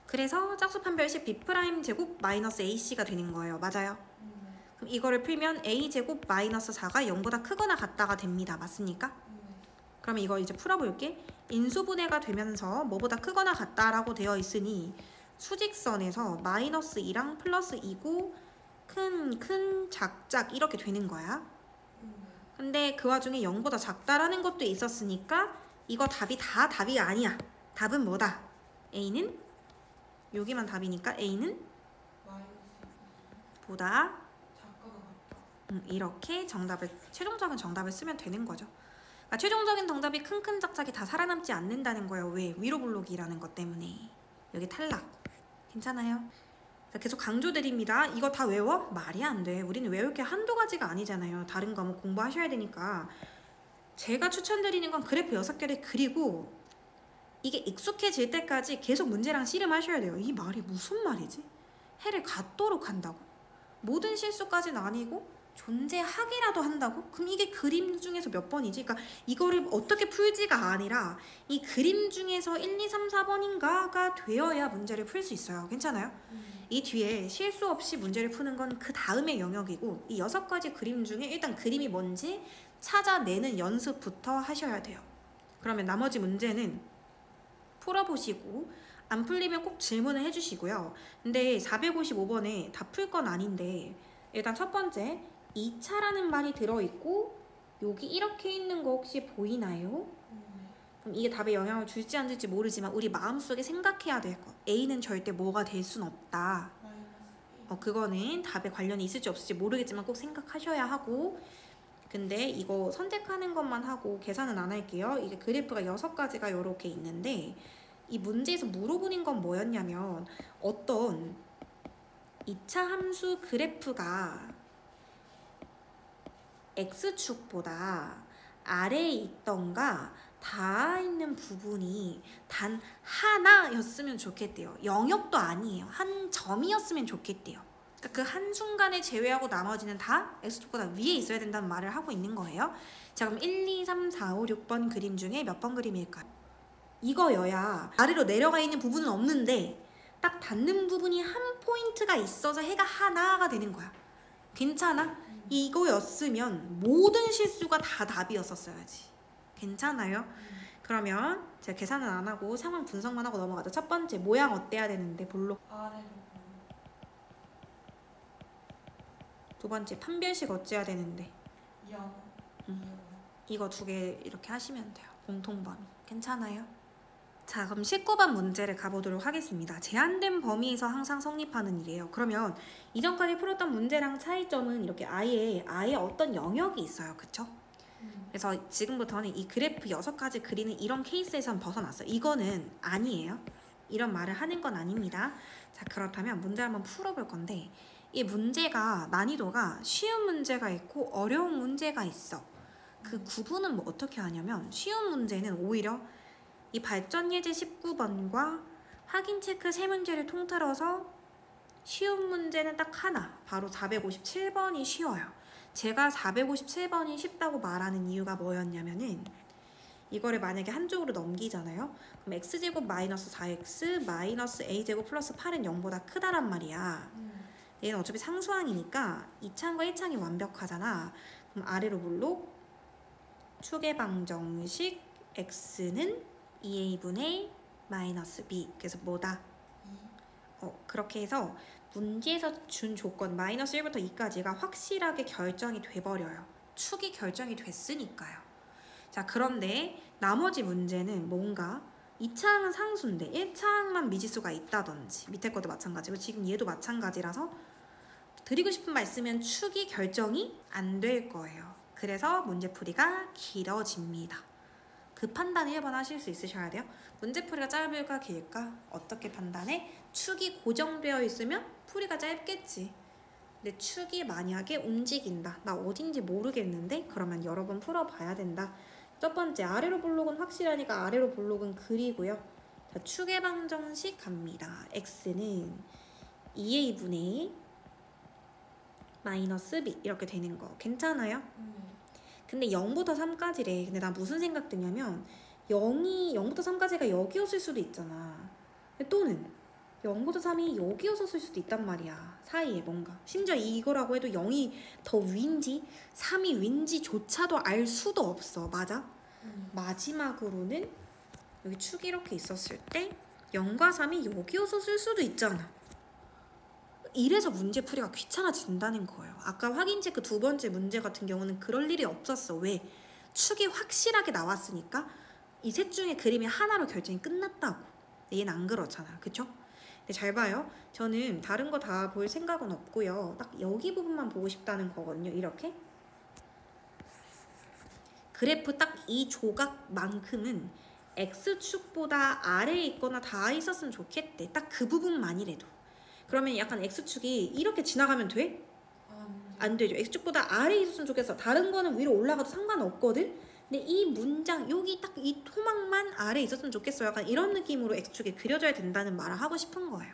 Speaker 1: 그래서 짝수 판별식 B' 제곱 마이너스 AC가 되는 거예요. 맞아요? 그럼 이거를 풀면 A 제곱 마이너스 4가 0보다 크거나 같다가 됩니다. 맞습니까? 그러면 이거 이제 풀어볼게. 인수분해가 되면서 뭐보다 크거나 같다라고 되어 있으니 수직선에서 마이너스 2랑 플러스 2고 큰, 작작 이렇게 되는 거야. 근데 그 와중에 0보다 작다라는 것도 있었으니까 이거 답이 다 답이 아니야. 답은 뭐다? A는 여기만 답이니까 A는 보다 이렇게 정답을 최종적인 정답을 쓰면 되는 거죠. 그러니까 최종적인 정답이 큰 작작이 다 살아남지 않는다는 거예요. 왜? 위로 블록이라는 것 때문에. 여기 탈락. 괜찮아요? 계속 강조드립니다. 이거 다 외워? 말이 안 돼. 우리는 외울 게 한두 가지가 아니잖아요. 다른 과목 공부하셔야 되니까. 제가 추천드리는 건 그래프 6개를 그리고 이게 익숙해질 때까지 계속 문제랑 씨름하셔야 돼요. 이 말이 무슨 말이지? 해를 갖도록 한다고? 모든 실수까지는 아니고 존재하기라도 한다고? 그럼 이게 그림 중에서 몇 번이지? 그러니까 이거를 어떻게 풀지가 아니라 이 그림 중에서 1, 2, 3, 4번인가가 되어야 문제를 풀 수 있어요. 괜찮아요? 이 뒤에 실수 없이 문제를 푸는 건 그 다음의 영역이고 이 6가지 그림 중에 일단 그림이 뭔지 찾아내는 연습부터 하셔야 돼요. 그러면 나머지 문제는 풀어보시고 안 풀리면 꼭 질문을 해주시고요. 근데 455번에 다 풀 건 아닌데 일단 첫 번째 2차라는 말이 들어있고 여기 이렇게 있는 거 혹시 보이나요? 그럼 이게 답에 영향을 줄지 안 줄지 모르지만 우리 마음속에 생각해야 될 거. A는 절대 뭐가 될 순 없다. 그거는 답에 관련이 있을지 없을지 모르겠지만 꼭 생각하셔야 하고 근데 이거 선택하는 것만 하고 계산은 안 할게요. 이게 그래프가 6가지가 이렇게 있는데 이 문제에서 물어보는 건 뭐였냐면 어떤 2차 함수 그래프가 X축보다 아래에 있던가 닿아 있는 부분이 단 하나였으면 좋겠대요. 영역도 아니에요. 한 점이었으면 좋겠대요. 그러니까 그 한순간을 제외하고 나머지는 다 X축보다 위에 있어야 된다는 말을 하고 있는 거예요. 자, 그럼 1, 2, 3, 4, 5, 6번 그림 중에 몇 번 그림일까요? 이거여야 아래로 내려가 있는 부분은 없는데 딱 닿는 부분이 한 포인트가 있어서 해가 하나가 되는 거야. 괜찮아? 이거였으면 모든 실수가 다 답이었었어야지. 괜찮아요? 그러면 제가 계산은 안 하고 상황 분석만 하고 넘어가죠. 첫 번째, 모양 어때야 되는데 볼록. 두 번째, 판별식 어째야 되는데. 이거 2개 이렇게 하시면 돼요. 공통범위. 괜찮아요? 자, 그럼 19번 문제를 가보도록 하겠습니다. 제한된 범위에서 항상 성립하는 일이에요. 그러면 이전까지 풀었던 문제랑 차이점은 이렇게 아예 어떤 영역이 있어요. 그쵸? 그래서 지금부터는 이 그래프 6가지 그리는 이런 케이스에선 벗어났어요. 이거는 아니에요. 이런 말을 하는 건 아닙니다. 자, 그렇다면 문제 한번 풀어볼 건데 이 문제가 난이도가 쉬운 문제가 있고 어려운 문제가 있어. 그 구분은 뭐 어떻게 하냐면 쉬운 문제는 오히려 이 발전 예제 19번과 확인 체크 3문제를 통틀어서 쉬운 문제는 딱 하나, 바로 457번이 쉬워요. 제가 457번이 쉽다고 말하는 이유가 뭐였냐면은 이거를 만약에 한쪽으로 넘기잖아요. 그럼 x제곱 마이너스 4x 마이너스 a제곱 플러스 8은 0보다 크다란 말이야. 얘는 어차피 상수항이니까 2창과 1창이 완벽하잖아. 그럼 아래로 볼록 축의 방정식 x는 2a분의 마이너스 b. 그래서 뭐다? 그렇게 해서 문제에서 준 조건 마이너스 1부터 2까지가 확실하게 결정이 돼버려요. 축이 결정이 됐으니까요. 자, 그런데 나머지 문제는 뭔가 2차항은 상수인데 1차항만 미지수가 있다든지 밑에 것도 마찬가지고 지금 얘도 마찬가지라서 드리고 싶은 말씀은 축이 결정이 안 될 거예요. 그래서 문제풀이가 길어집니다. 그 판단을 1번 하실 수 있으셔야 돼요. 문제풀이가 짧을까 길까? 어떻게 판단해? 축이 고정되어 있으면 풀이가 짧겠지. 근데 축이 만약에 움직인다. 나 어딘지 모르겠는데? 그러면 여러 번 풀어봐야 된다. 첫 번째, 아래로 볼록은 확실하니까 아래로 볼록은 그리고요. 자, 축의 방정식 갑니다. x는 2a분의 마이너스 b 이렇게 되는 거 괜찮아요? 근데 0부터 3까지래. 근데 나 무슨 생각 드냐면 0부터 3까지가 여기였을 수도 있잖아. 또는 0부터 3이 여기였을 수도 있단 말이야. 사이에 뭔가. 심지어 이거라고 해도 0이 더 위인지 3이 위인지조차도 알 수도 없어. 맞아? 마지막으로는 여기 축이 이렇게 있었을 때 0과 3이 여기였을 수도 있잖아. 이래서 문제풀이가 귀찮아진다는 거예요. 아까 확인 체크 두 번째 문제 같은 경우는 그럴 일이 없었어. 왜? 축이 확실하게 나왔으니까 이 셋 중에 그림이 하나로 결정이 끝났다고. 얘는 안 그렇잖아. 그쵸? 근데 잘 봐요. 저는 다른 거 다 볼 생각은 없고요. 딱 여기 부분만 보고 싶다는 거거든요. 이렇게. 그래프 딱 이 조각만큼은 X축보다 아래에 있거나 다 있었으면 좋겠대. 딱 그 부분만이라도. 그러면 약간 X축이 이렇게 지나가면 돼? 안 되죠. X축보다 아래에 있었으면 좋겠어. 다른 거는 위로 올라가도 상관없거든? 근데 이 문장, 여기 딱 이 토막만 아래에 있었으면 좋겠어. 약간 이런 느낌으로 X축이 그려져야 된다는 말을 하고 싶은 거예요.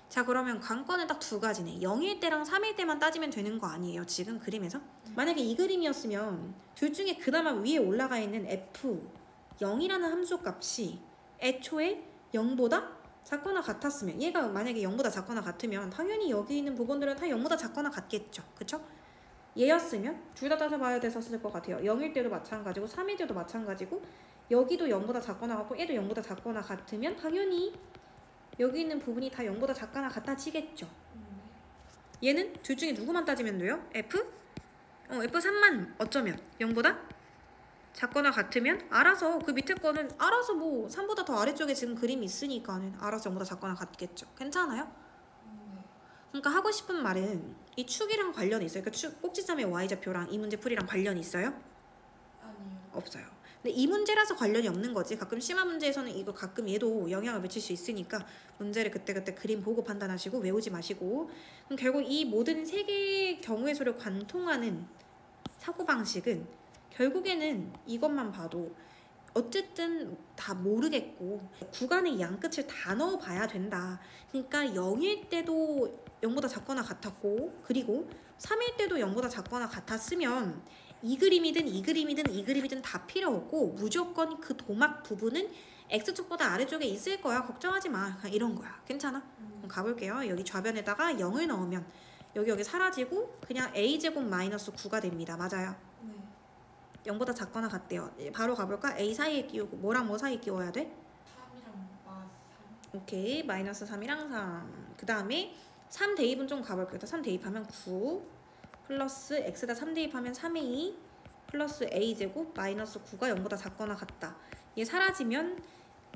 Speaker 1: 자, 그러면 관건은 딱 두 가지네. 0일 때랑 3일 때만 따지면 되는 거 아니에요? 지금 그림에서? 만약에 이 그림이었으면 둘 중에 그나마 위에 올라가 있는 F 0이라는 함수 값이 애초에 0보다 작거나 같았으면, 얘가 만약에 0보다 작거나 같으면 당연히 여기 있는 부분들은 다 0보다 작거나 같겠죠. 그쵸? 얘였으면 둘 다 따져봐야 됐었을 것 같아요. 0일 때도 마찬가지고 3일 때도 마찬가지고 여기도 0보다 작거나 같고 얘도 0보다 작거나 같으면 당연히 여기 있는 부분이 다 0보다 작거나 같아지겠죠. 얘는 둘 중에 누구만 따지면 돼요? F3만 어쩌면 0보다 작거나 같으면 알아서 그 밑에 거는 알아서 뭐 3보다 더 아래쪽에 지금 그림이 있으니까는 알아서 0보다 작거나 같겠죠. 괜찮아요? 그러니까 하고 싶은 말은 이 축이랑 관련이 있어요. 그러니까 축 꼭지점의 y좌표랑 이 문제풀이랑 관련이 있어요?
Speaker 2: 아니요.
Speaker 1: 없어요. 근데 이 문제라서 관련이 없는 거지. 가끔 심화 문제에서는 이거 가끔 얘도 영향을 미칠 수 있으니까 문제를 그때그때 그림 보고 판단하시고 외우지 마시고. 그럼 결국 이 모든 세 개의 경우의 수를 관통하는 사고방식은 결국에는 이것만 봐도 어쨌든 다 모르겠고 구간의 양끝을 다 넣어봐야 된다. 그러니까 0일 때도 0보다 작거나 같았고 그리고 3일 때도 0보다 작거나 같았으면 이 그림이든 이 그림이든 이 그림이든 다 필요 없고 무조건 그 도막 부분은 X축보다 아래쪽에 있을 거야. 걱정하지 마. 그냥 이런 거야. 괜찮아? 그럼 가볼게요. 여기 좌변에다가 0을 넣으면 여기 사라지고 그냥 A제곱 마이너스 9가 됩니다. 맞아요?
Speaker 2: 네.
Speaker 1: 0보다 작거나 같대요. 바로 가볼까? A 사이에 끼우고 뭐랑 뭐 사이에 끼워야 돼?
Speaker 2: 3이랑 마 3.
Speaker 1: 오케이. 마이너스 3이랑 3. 그 다음에 3 대입은 좀 가볼게요. 3 대입하면 9 플러스 x다 3 대입하면 3a 플러스 a제곱 마이너스 9가 0보다 작거나 같다. 얘 사라지면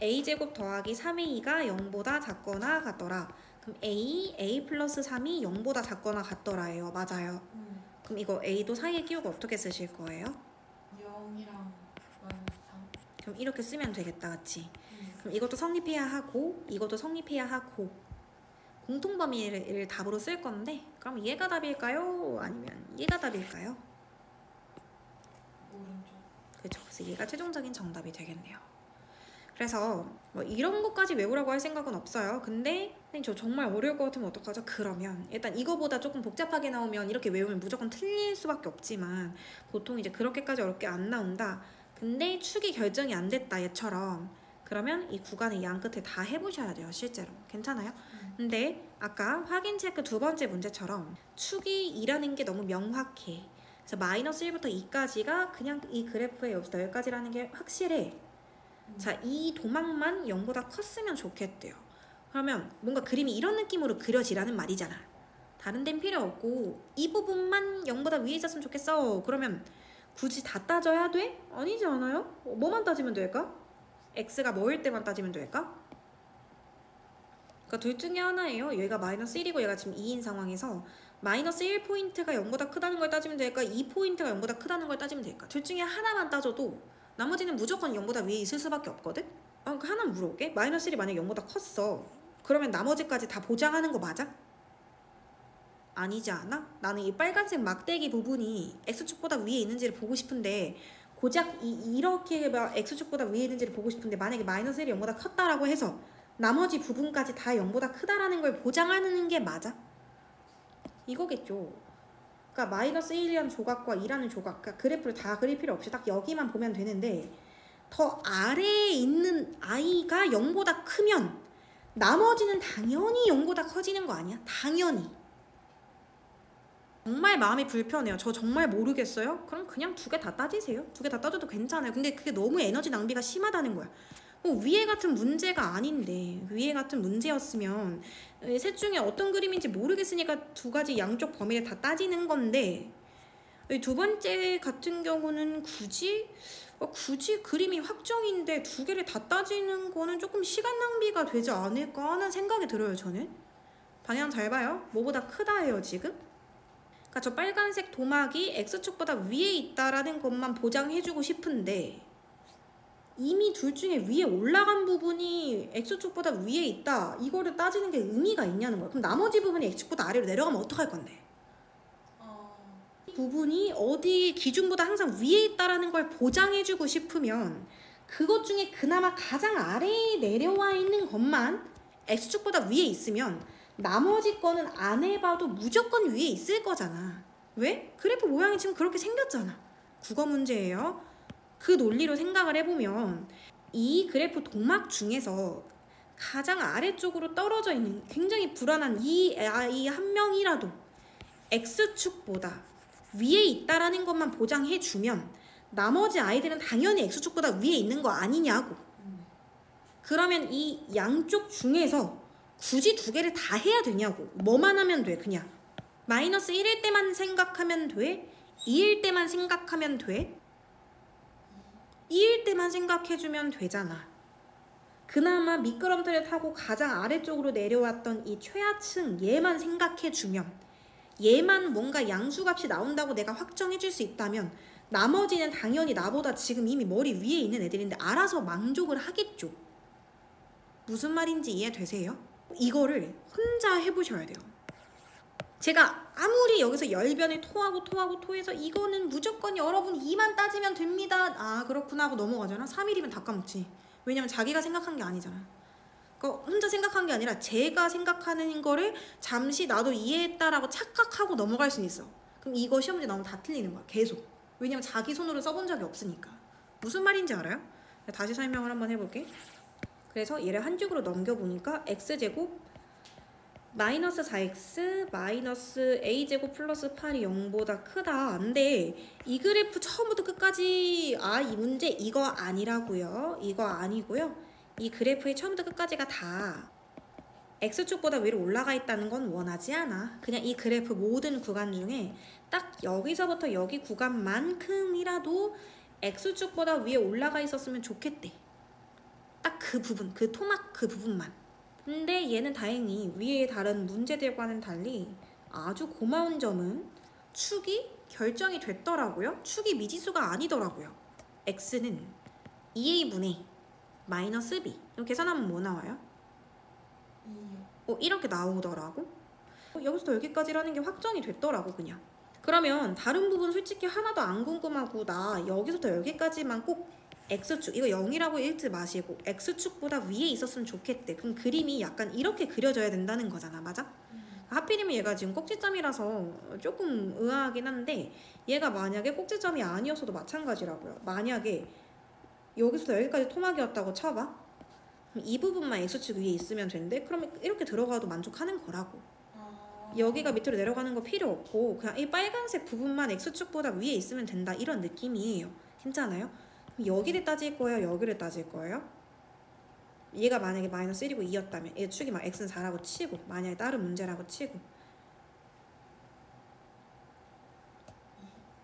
Speaker 1: a제곱 더하기 3a가 0보다 작거나 같더라. 그럼 a 플러스 3이 0보다 작거나 같더라예요. 맞아요. 그럼 이거 a도 사이에 끼우고 어떻게 쓰실 거예요?
Speaker 2: 0이랑 마이너스 3.
Speaker 1: 그럼 이렇게 쓰면 되겠다. 그치? 그럼 이것도 성립해야 하고 이것도 성립해야 하고 공통범위를 답으로 쓸 건데 그럼 얘가 답일까요? 아니면 얘가 답일까요?
Speaker 2: 오른쪽.
Speaker 1: 그렇죠. 그래서 얘가 최종적인 정답이 되겠네요. 그래서 뭐 이런 것까지 외우라고 할 생각은 없어요. 근데 선생님 저 정말 어려울 것 같으면 어떡하죠? 그러면 일단 이거보다 조금 복잡하게 나오면 이렇게 외우면 무조건 틀릴 수밖에 없지만 보통 이제 그렇게까지 어렵게 안 나온다. 근데 축이 결정이 안 됐다 얘처럼 그러면 이 구간의 양 끝에 다 해보셔야 돼요. 실제로. 괜찮아요? 근데 아까 확인 체크 두 번째 문제처럼 축이 2라는 게 너무 명확해. 그래서 마이너스 1부터 2까지가 그냥 이 그래프에 여기서 여기까지라는 게 확실해. 자, 이 도막만 0보다 컸으면 좋겠대요. 그러면 뭔가 그림이 이런 느낌으로 그려지라는 말이잖아. 다른 데는 필요 없고 이 부분만 0보다 위에 있었으면 좋겠어. 그러면 굳이 다 따져야 돼? 아니지 않아요? 뭐만 따지면 될까? x가 뭐일 때만 따지면 될까? 그러니까 둘 중에 하나예요. 얘가 마이너스 1이고 얘가 지금 2인 상황에서 마이너스 1포인트가 0보다 크다는 걸 따지면 될까? 2포인트가 0보다 크다는 걸 따지면 될까? 둘 중에 하나만 따져도 나머지는 무조건 0보다 위에 있을 수밖에 없거든? 그러니까 하나 물어볼게. 마이너스 1이 만약에 0보다 컸어. 그러면 나머지까지 다 보장하는 거 맞아? 아니지 않아? 나는 이 빨간색 막대기 부분이 x축보다 위에 있는지를 보고 싶은데 고작 이렇게 막 x축보다 위에 있는지를 보고 싶은데 만약에 마이너스 1이 0보다 컸다라고 해서 나머지 부분까지 다 0보다 크다라는 걸 보장하는 게 맞아? 이거겠죠. 그러니까 마이너스 1이라는 조각과 2라는 조각, 그러니까 그래프를 다 그릴 필요 없이 딱 여기만 보면 되는데 더 아래에 있는 i가 0보다 크면 나머지는 당연히 0보다 커지는 거 아니야? 당연히. 정말 마음이 불편해요. 저 정말 모르겠어요? 그럼 그냥 두 개 다 따지세요. 두 개 다 따져도 괜찮아요. 근데 그게 너무 에너지 낭비가 심하다는 거야. 위에 같은 문제가 아닌데 위에 같은 문제였으면 셋 중에 어떤 그림인지 모르겠으니까 두 가지 양쪽 범위를 다 따지는 건데 두 번째 같은 경우는 굳이 그림이 확정인데 두 개를 다 따지는 거는 조금 시간 낭비가 되지 않을까 하는 생각이 들어요. 저는 방향 잘 봐요. 뭐보다 크다예요 지금. 그러니까 저 빨간색 도막이 x축보다 위에 있다라는 것만 보장해주고 싶은데 이미 둘 중에 위에 올라간 부분이 x축보다 위에 있다 이거를 따지는 게 의미가 있냐는 거야. 그럼 나머지 부분이 x축보다 아래로 내려가면 어떡할 건데? 이 부분이 어디 기준보다 항상 위에 있다라는 걸 보장해주고 싶으면 그것 중에 그나마 가장 아래에 내려와 있는 것만 x축보다 위에 있으면 나머지 거는 안 해봐도 무조건 위에 있을 거잖아. 왜? 그래프 모양이 지금 그렇게 생겼잖아. 국어 문제예요. 그 논리로 생각을 해보면 이 그래프 도막 중에서 가장 아래쪽으로 떨어져 있는 굉장히 불안한 이 아이 한 명이라도 x축보다 위에 있다라는 것만 보장해주면 나머지 아이들은 당연히 x축보다 위에 있는 거 아니냐고. 그러면 이 양쪽 중에서 굳이 두 개를 다 해야 되냐고. 뭐만 하면 돼 그냥. 마이너스 1일 때만 생각하면 돼? 2일 때만 생각하면 돼? 2일 때만 생각해주면 되잖아. 그나마 미끄럼틀을 타고 가장 아래쪽으로 내려왔던 이 최하층 얘만 생각해주면 얘만 뭔가 양수값이 나온다고 내가 확정해줄 수 있다면 나머지는 당연히 나보다 지금 이미 머리 위에 있는 애들인데 알아서 만족을 하겠죠. 무슨 말인지 이해되세요? 이거를 혼자 해보셔야 돼요. 제가 아무리 여기서 열변을 토해서 이거는 무조건 여러분 2만 따지면 됩니다. 아 그렇구나 하고 넘어가잖아. 3일이면 다 까먹지. 왜냐면 자기가 생각한 게 아니잖아. 그러니까 혼자 생각한 게 아니라 제가 생각하는 거를 잠시 나도 이해했다라고 착각하고 넘어갈 수 있어. 그럼 이거 시험 문제 나오면 다 틀리는 거야. 계속. 왜냐면 자기 손으로 써본 적이 없으니까. 무슨 말인지 알아요? 다시 설명을 한번 해볼게. 그래서 얘를 한 줄로 넘겨보니까 x제곱 마이너스 4x 마이너스 a제곱 플러스 8이 0보다 크다. 근데 이 그래프 처음부터 끝까지 이 문제 이거 아니라고요. 이거 아니고요. 이 그래프의 처음부터 끝까지가 다 x축보다 위로 올라가 있다는 건 원하지 않아. 그냥 이 그래프 모든 구간 중에 딱 여기서부터 여기 구간만큼이라도 x축보다 위에 올라가 있었으면 좋겠대. 딱 그 부분, 그 토막 그 부분만. 근데 얘는 다행히 위의 다른 문제들과는 달리 아주 고마운 점은 축이 결정이 됐더라고요. 축이 미지수가 아니더라고요. x는 2a분의 마이너스 b. 이거 계산하면 뭐 나와요? 이렇게 나오더라고. 여기서부터 여기까지라는 게 확정이 됐더라고 그냥. 그러면 다른 부분 솔직히 하나도 안 궁금하고 나 여기서부터 여기까지만 꼭 x축, 이거 0이라고 읽지 마시고 x축보다 위에 있었으면 좋겠대. 그럼 그림이 약간 이렇게 그려져야 된다는 거잖아. 맞아? 하필이면 얘가 지금 꼭지점이라서 조금 의아하긴 한데 얘가 만약에 꼭지점이 아니었어도 마찬가지라고요. 만약에 여기서부터 여기까지 토막이었다고 쳐봐. 그럼 이 부분만 x축 위에 있으면 된대. 그러면 이렇게 들어가도 만족하는 거라고. 여기가 밑으로 내려가는 거 필요 없고 그냥 이 빨간색 부분만 x축보다 위에 있으면 된다 이런 느낌이에요. 괜찮아요? 그럼 여기를 따질 거예요? 여기를 따질 거예요? 얘가 만약에 마이너스 1이고 2였다면 얘 축이 막 x는 4라고 치고 만약에 다른 문제라고 치고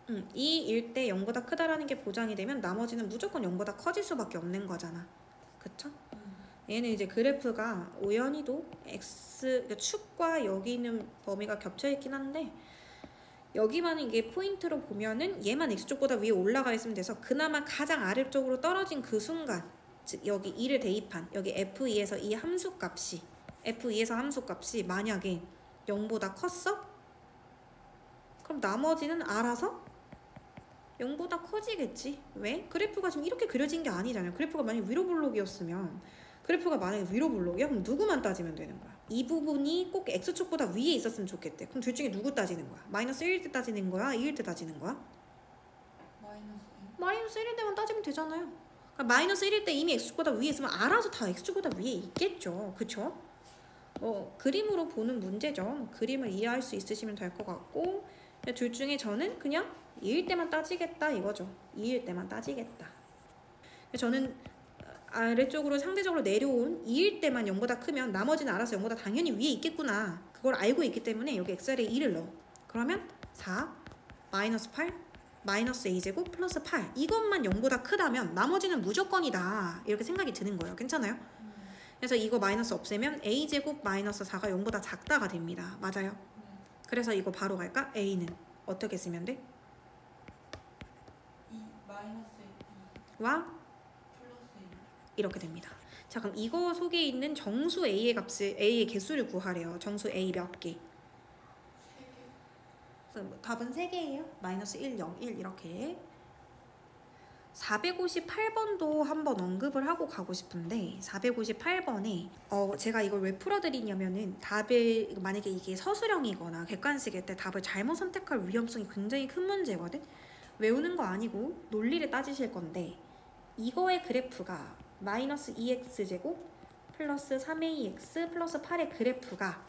Speaker 1: 2일 때 0보다 크다라는 게 보장이 되면 나머지는 무조건 0보다 커질 수밖에 없는 거잖아. 그쵸? 얘는 이제 그래프가 우연히도 x 그러니까 축과 여기 있는 범위가 겹쳐 있긴 한데 여기만 이게 포인트로 보면은 얘만 x축보다 위에 올라가 있으면 돼서 그나마 가장 아래쪽으로 떨어진 그 순간 즉 여기 2를 대입한 여기 f2에서 이 함수값이 f2에서 함수값이 만약에 0보다 컸어? 그럼 나머지는 알아서 0보다 커지겠지. 왜? 그래프가 지금 이렇게 그려진 게 아니잖아요. 그래프가 만약에 위로 블록이었으면 그래프가 만약에 위로 블록이야? 그럼 누구만 따지면 되는 거야? 이 부분이 꼭 x축보다 위에 있었으면 좋겠대. 그럼 둘 중에 누구 따지는 거야? 마이너스 1일 때 따지는 거야? 2일 때 따지는 거야? 마이너스 1일 때만 따지면 되잖아요. 그러니까 마이너스 1일 때 이미 x축보다 위에 있으면 알아서 다 x축보다 위에 있겠죠. 그쵸? 그림으로 보는 문제죠. 그림을 이해할 수 있으시면 될 것 같고 둘 중에 저는 그냥 2일 때만 따지겠다 이거죠. 2일 때만 따지겠다. 저는 아래쪽으로 상대적으로 내려온 2일 때만 0보다 크면 나머지는 알아서 0보다 당연히 위에 있겠구나. 그걸 알고 있기 때문에 여기 xr에 2를 넣어. 그러면 4, 마이너스 8, 마이너스 a제곱 플러스 8 이것만 0보다 크다면 나머지는 무조건이다. 이렇게 생각이 드는 거예요. 괜찮아요? 그래서 이거 마이너스 없애면 a제곱 마이너스 4가 0보다 작다가 됩니다. 맞아요? 그래서 이거 바로 갈까? a는 어떻게 쓰면 돼?
Speaker 2: 2 마이너스
Speaker 1: 2와
Speaker 2: 플러스 1
Speaker 1: 이렇게 됩니다. 자 그럼 이거 속에 있는 정수 a의 값을 a의 개수를 구하래요. 정수 a 몇 개?
Speaker 2: 3개.
Speaker 1: 그래서 답은 3개예요. 마이너스 1, 0, 1 이렇게. 458번도 한번 언급을 하고 가고 싶은데 458번에 제가 이걸 왜 풀어드리냐면은 답을 만약에 이게 서술형이거나 객관식일 때 답을 잘못 선택할 위험성이 굉장히 큰 문제거든. 외우는 거 아니고 논리를 따지실 건데 이거의 그래프가 마이너스 2x제곱 플러스 3ax 플러스 8의 그래프가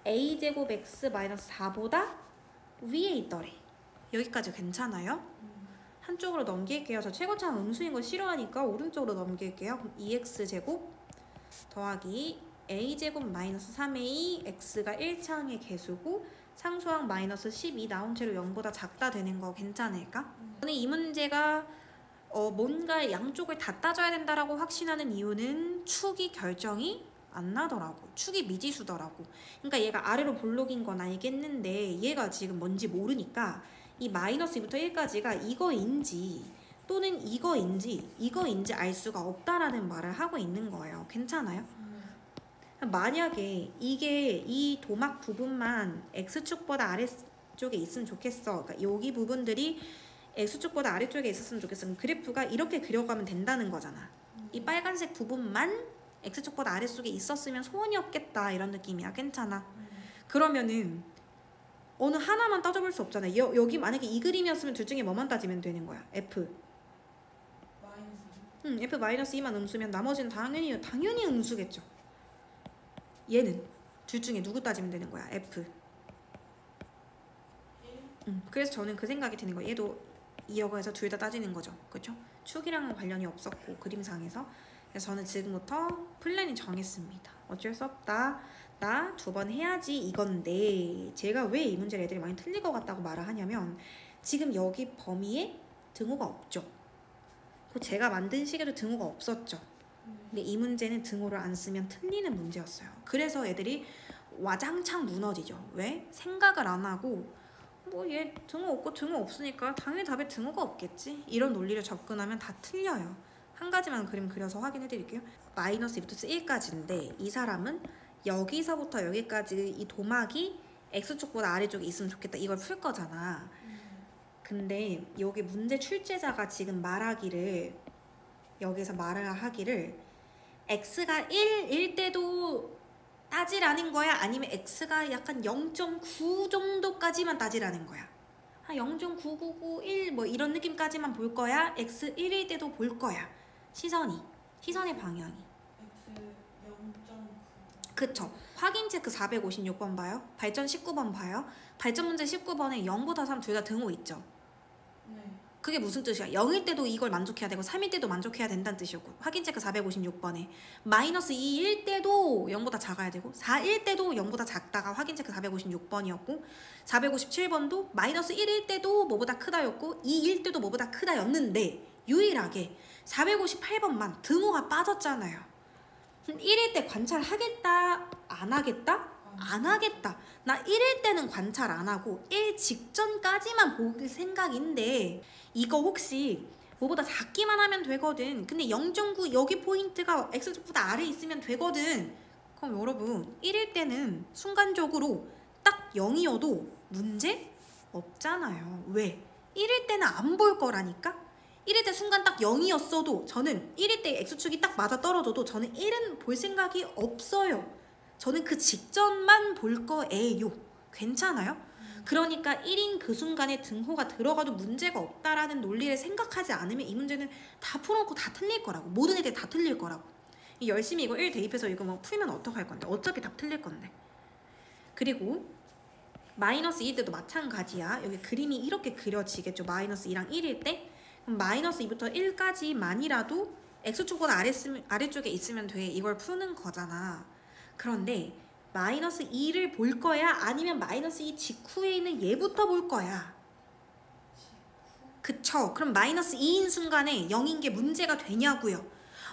Speaker 1: a제곱 x 마이너스 4보다 위에 있더래. 여기까지 괜찮아요? 한쪽으로 넘길게요. 저 최고차항 음수인 거 싫어하니까 오른쪽으로 넘길게요. 그럼 2x제곱 더하기 a제곱 마이너스 3a x가 1차항의 개수고 상수항 마이너스 12 나온 채로 0보다 작다 되는 거 괜찮을까? 저는 이 문제가 뭔가 양쪽을 다 따져야 된다라고 확신하는 이유는 축이 결정이 안 나더라고. 축이 미지수더라고. 그러니까 얘가 아래로 볼록인 건 알겠는데 얘가 지금 뭔지 모르니까 이 마이너스 2부터 1까지가 이거인지 또는 이거인지 알 수가 없다라는 말을 하고 있는 거예요. 괜찮아요? 만약에 이게 이 도막 부분만 x축보다 아래쪽에 있으면 좋겠어. 그러니까 여기 부분들이 x축보다 아래쪽에 있었으면 좋겠어. 그럼 그래프가 이렇게 그려가면 된다는 거잖아. 이 빨간색 부분만 x축보다 아래쪽에 있었으면 소원이 없겠다 이런 느낌이야. 괜찮아. 그러면은 어느 하나만 따져볼 수 없잖아. 여기 만약에 이 그림이었으면 둘 중에 뭐만 따지면 되는 거야. f. f 마이너스 2만 음수면 나머지는 당연히 음수겠죠. 얘는 둘 중에 누구 따지면 되는 거야. f. 그래서 저는 그 생각이 드는 거예요. 얘도 2억 해서 둘 다 따지는 거죠. 그렇죠? 축이랑은 관련이 없었고 그림상에서. 그래서 저는 지금부터 플랜이 정했습니다. 어쩔 수 없다. 나 2번 해야지 이건데 제가 왜 이 문제를 애들이 많이 틀릴 것 같다고 말을 하냐면 지금 여기 범위에 등호가 없죠. 그 제가 만든 식에도 등호가 없었죠. 근데 이 문제는 등호를 안 쓰면 틀리는 문제였어요. 그래서 애들이 와장창 무너지죠. 왜? 생각을 안 하고 뭐 얘 등호 없고 등호 없으니까 당연히 답에 등호가 없겠지. 이런 논리를 접근하면 다 틀려요. 한 가지만 그림 그려서 확인해 드릴게요. 마이너스 2부터 1까지인데 이 사람은 여기서부터 여기까지 이 도막이 x축보다 아래쪽에 있으면 좋겠다. 이걸 풀 거잖아. 근데 여기 문제 출제자가 지금 여기서 말을 하기를 x가 1일 때도 따지라는 거야? 아니면 x가 약간 0.9 정도까지만 따지라는 거야? 한 0.9991 뭐 이런 느낌까지만 볼 거야? x 1일 때도 볼 거야? 시선의 방향이
Speaker 2: x 0.9
Speaker 1: 그쵸. 확인 체크 456번 봐요. 발전 19번 봐요. 발전 문제 19번에 0보다 3 둘 다 등호 있죠.
Speaker 2: 네.
Speaker 1: 그게 무슨 뜻이야? 0일 때도 이걸 만족해야 되고 3일 때도 만족해야 된다는 뜻이었고, 확인 체크 456번에 마이너스 2일 때도 0보다 작아야 되고 4일 때도 0보다 작다가 확인 체크 456번이었고, 457번도 마이너스 1일 때도 뭐보다 크다였고 2일 때도 뭐보다 크다였는데 유일하게 458번만 등호가 빠졌잖아요. 1일 때 관찰하겠다? 안 하겠다? 안 하겠다. 나 1일 때는 관찰 안 하고 1 직전까지만 볼 생각인데, 이거 혹시 뭐보다 작기만 하면 되거든. 근데 0.9 여기 포인트가 x축보다 아래에 있으면 되거든. 그럼 여러분 1일 때는 순간적으로 딱 0이어도 문제 없잖아요. 왜? 1일 때는 안 볼 거라니까? 1일 때 순간 딱 0이었어도 저는 1일 때 x축이 딱 맞아 떨어져도 저는 1은 볼 생각이 없어요. 저는 그 직전만 볼 거예요. 괜찮아요? 그러니까 1인 그 순간에 등호가 들어가도 문제가 없다라는 논리를 생각하지 않으면 이 문제는 다 풀어놓고 다 틀릴 거라고. 모든 애들이 다 틀릴 거라고. 열심히 이거 1 대입해서 이거 뭐 풀면 어떡할 건데. 어차피 다 틀릴 건데. 그리고 마이너스 2일 때도 마찬가지야. 여기 그림이 이렇게 그려지겠죠. 마이너스 2랑 1일 때. 그럼 마이너스 2부터 1까지만이라도 x축보다 아래쪽에 있으면 돼. 이걸 푸는 거잖아. 그런데 마이너스 2를 볼 거야? 아니면 마이너스 2 직후에 있는 얘부터 볼 거야? 그쵸? 그럼 마이너스 2인 순간에 0인 게 문제가 되냐고요?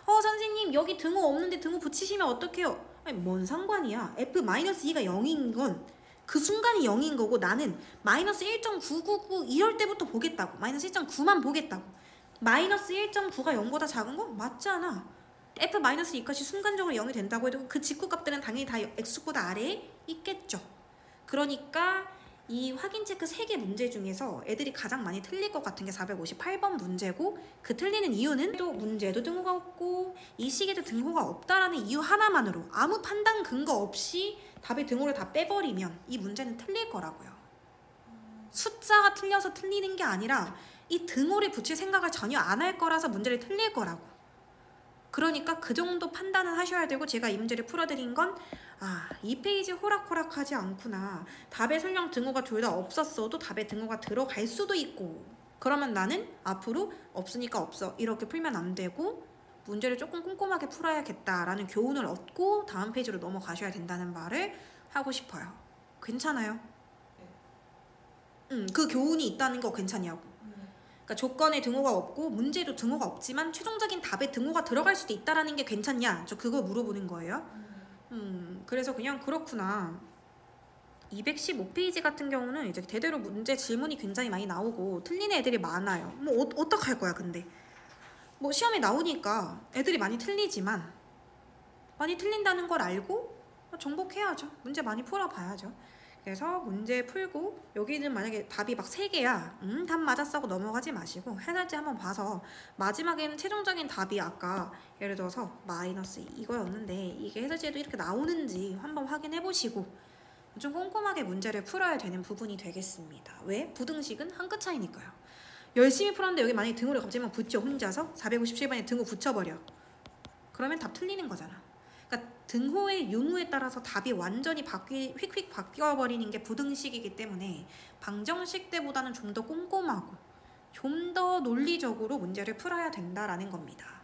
Speaker 1: 선생님 여기 등호 없는데 등호 붙이시면 어떡해요? 아니 뭔 상관이야. f-2가 0인 건 그 순간이 0인 거고, 나는 마이너스 1.999 이럴 때부터 보겠다고. 마이너스 1.9만 보겠다고. 마이너스 1.9가 0보다 작은 거 맞잖아. f-2까지 순간적으로 0이 된다고 해도 그 직후 값들은 당연히 다 x축보다 아래에 있겠죠. 그러니까 이 확인 체크 3개 문제 중에서 애들이 가장 많이 틀릴 것 같은 게 458번 문제고, 그 틀리는 이유는 또 문제도 등호가 없고 이 시기에도 등호가 없다라는 이유 하나만으로 아무 판단 근거 없이 답의 등호를 다 빼버리면 이 문제는 틀릴 거라고요. 숫자가 틀려서 틀리는 게 아니라 이 등호를 붙일 생각을 전혀 안 할 거라서 문제를 틀릴 거라고. 그러니까 그 정도 판단은 하셔야 되고, 제가 이 문제를 풀어드린 건 이 페이지 호락호락하지 않구나. 답에 설령 등호가 둘 다 없었어도 답에 등호가 들어갈 수도 있고, 그러면 나는 앞으로 없으니까 없어 이렇게 풀면 안 되고 문제를 조금 꼼꼼하게 풀어야겠다라는 교훈을 얻고 다음 페이지로 넘어가셔야 된다는 말을 하고 싶어요. 괜찮아요? 그 교훈이 있다는 거 괜찮냐고. 그러니까 조건에 등호가 없고 문제도 등호가 없지만 최종적인 답에 등호가 들어갈 수도 있다라는 게 괜찮냐? 저 그거 물어보는 거예요. 그래서 그냥 그렇구나. 215페이지 같은 경우는 이제 대대로 문제 질문이 굉장히 많이 나오고 틀리는 애들이 많아요. 뭐 어떡할 거야 근데. 뭐 시험에 나오니까 애들이 많이 틀리지만, 많이 틀린다는 걸 알고 정복해야죠. 문제 많이 풀어봐야죠. 그래서 문제 풀고 여기는 만약에 답이 막 3개야 답 맞았어 하고 넘어가지 마시고 해설지 한번 봐서 마지막에는 최종적인 답이 아까 예를 들어서 마이너스 이거였는데 이게 해설지에도 이렇게 나오는지 한번 확인해 보시고 좀 꼼꼼하게 문제를 풀어야 되는 부분이 되겠습니다. 왜? 부등식은 한 끗 차이니까요. 열심히 풀었는데 여기 만약에 등호를 갑자기 막 붙여 혼자서 457번에 등호 붙여버려. 그러면 답 틀리는 거잖아. 그러니까 등호의 유무에 따라서 답이 완전히 휙휙 바뀌어버리는 게 부등식이기 때문에 방정식 때보다는 좀 더 꼼꼼하고 좀 더 논리적으로 문제를 풀어야 된다라는 겁니다.